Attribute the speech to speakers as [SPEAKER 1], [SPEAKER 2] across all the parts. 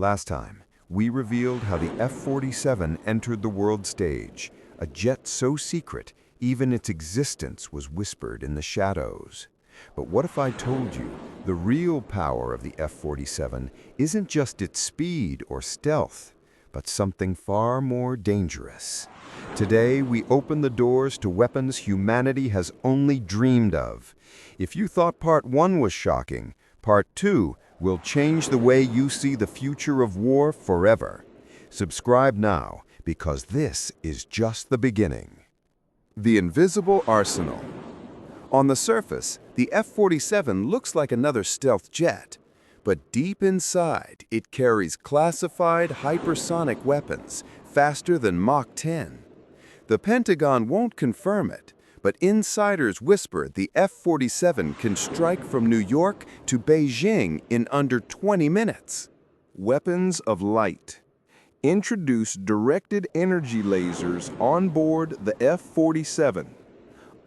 [SPEAKER 1] Last time, we revealed how the F-47 entered the world stage, a jet so secret, even its existence was whispered in the shadows. But what if I told you the real power of the F-47 isn't just its speed or stealth, but something far more dangerous? Today, we open the doors to weapons humanity has only dreamed of. If you thought Part 1 was shocking, Part 2 will change the way you see the future of war forever. Subscribe now, because this is just the beginning.
[SPEAKER 2] The invisible arsenal. On the surface, the F-47 looks like another stealth jet, but deep inside, it carries classified hypersonic weapons faster than Mach 10. The Pentagon won't confirm it, but insiders whisper the F-47 can strike from New York to Beijing in under 20 minutes. Weapons of light. Introduce directed energy lasers on board the F-47.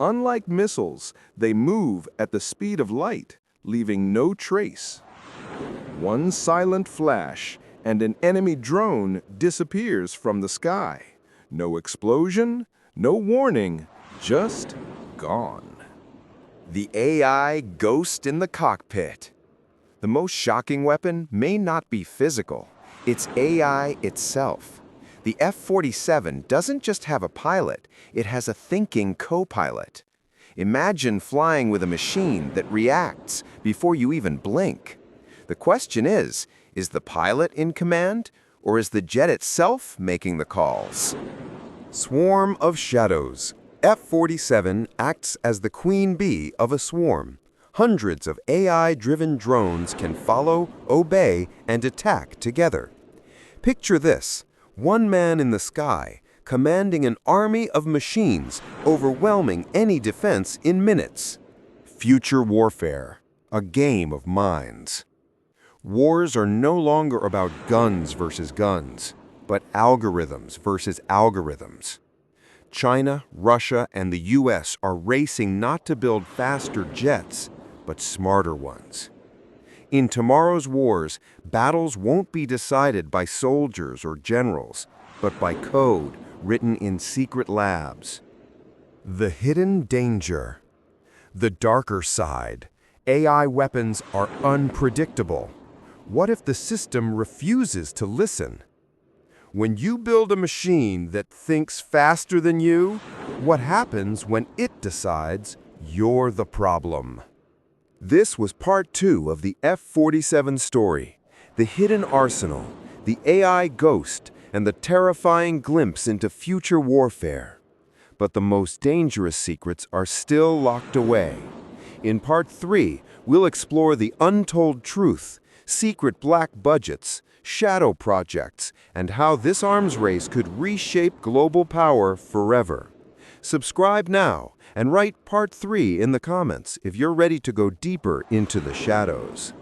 [SPEAKER 2] Unlike missiles, they move at the speed of light, leaving no trace. One silent flash, and an enemy drone disappears from the sky. No explosion, no warning, just gone. The AI ghost in the cockpit. The most shocking weapon may not be physical. It's AI itself. The F-47 doesn't just have a pilot, it has a thinking co-pilot. Imagine flying with a machine that reacts before you even blink. The question is the pilot in command, or is the jet itself making the calls?
[SPEAKER 1] Swarm of shadows. F-47 acts as the queen bee of a swarm. Hundreds of AI-driven drones can follow, obey, and attack together. Picture this: one man in the sky, commanding an army of machines, overwhelming any defense in minutes. Future warfare, a game of minds. Wars are no longer about guns versus guns, but algorithms versus algorithms. China, Russia, and the US are racing not to build faster jets, but smarter ones. In tomorrow's wars, battles won't be decided by soldiers or generals, but by code written in secret labs. The hidden danger. The darker side. AI weapons are unpredictable. What if the system refuses to listen? When you build a machine that thinks faster than you, what happens when it decides you're the problem? This was part 2 of the F-47 story, the hidden arsenal, the AI ghost, and the terrifying glimpse into future warfare. But the most dangerous secrets are still locked away. In part 3, we'll explore the untold truth, secret black budgets, shadow projects, and how this arms race could reshape global power forever. Subscribe now and write part 3 in the comments if you're ready to go deeper into the shadows.